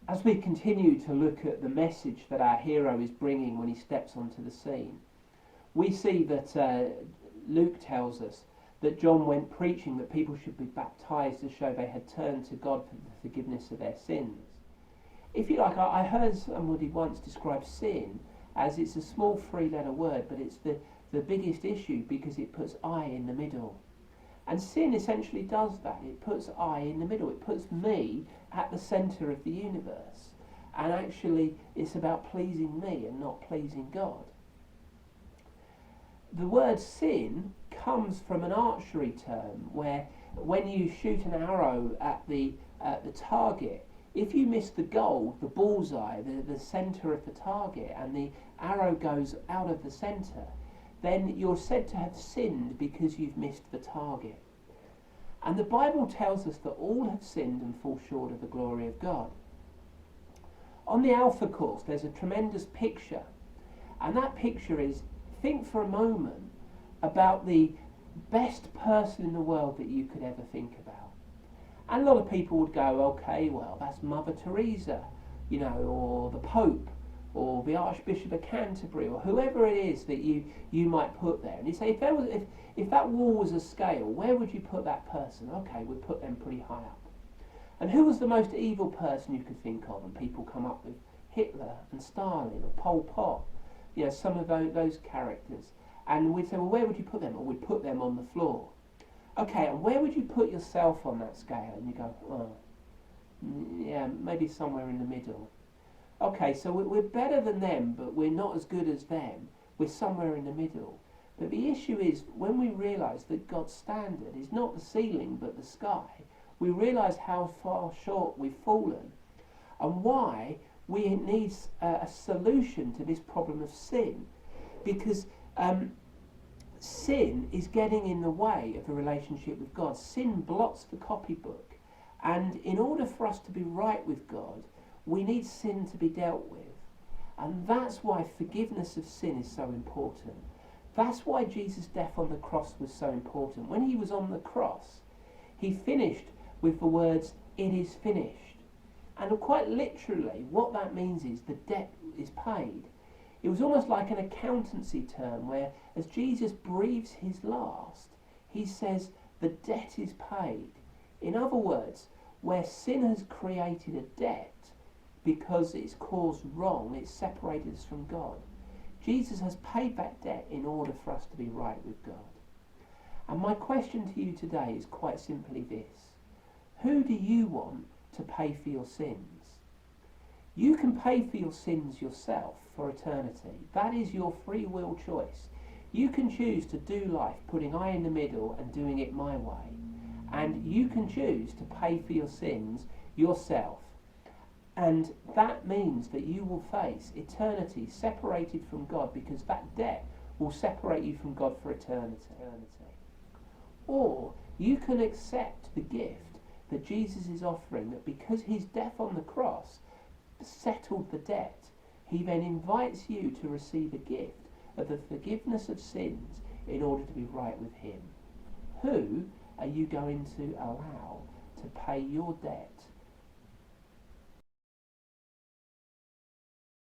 as we continue to look at the message that our hero is bringing when he steps onto the scene, we see that Luke tells us that John went preaching that people should be baptized to show they had turned to God for the forgiveness of their sins. If you like, I heard somebody once describe sin as it's a small three-letter word, but it's the biggest issue because it puts I in the middle. And sin essentially does that. It puts I in the middle. It puts me at the centre of the universe. And actually, it's about pleasing me and not pleasing God. The word sin comes from an archery term where when you shoot an arrow at the target, if you miss the goal, the bullseye, the centre of the target, and the arrow goes out of the centre, then you're said to have sinned because you've missed the target. And the Bible tells us that all have sinned and fall short of the glory of God. On the Alpha course, there's a tremendous picture, and that picture is, think for a moment about the best person in the world that you could ever think about. And a lot of people would go, okay, well, that's Mother Teresa, you know, or the Pope, or the Archbishop of Canterbury, or whoever it is that you might put there. And you say, if that wall was a scale, where would you put that person? Okay, we'd put them pretty high up. And who was the most evil person you could think of? And people come up with Hitler and Stalin or Pol Pot, you know, some of those characters. And we'd say, well, where would you put them? Or we'd put them on the floor. Okay, and where would you put yourself on that scale? And you go, oh, yeah, maybe somewhere in the middle. Okay, so we're better than them, but we're not as good as them. We're somewhere in the middle. But the issue is, when we realise that God's standard is not the ceiling but the sky, we realise how far short we've fallen and why we need a solution to this problem of sin. Because sin is getting in the way of the relationship with God. Sin blots the copybook. And in order for us to be right with God, we need sin to be dealt with. And that's why forgiveness of sin is so important. That's why Jesus' death on the cross was so important. When he was on the cross, he finished with the words, "It is finished." And quite literally, what that means is the debt is paid. It was almost like an accountancy term where, as Jesus breathes his last, he says, the debt is paid. In other words, where sin has created a debt, because it's caused wrong, it's separated us from God, Jesus has paid that debt in order for us to be right with God. And my question to you today is quite simply this: who do you want to pay for your sins? You can pay for your sins yourself for eternity. That is your free will choice. You can choose to do life putting I in the middle and doing it my way. And you can choose to pay for your sins yourself. And that means that you will face eternity separated from God, because that debt will separate you from God for eternity. Or you can accept the gift that Jesus is offering, that because his death on the cross settled the debt, he then invites you to receive a gift of the forgiveness of sins in order to be right with him. Who are you going to allow to pay your debt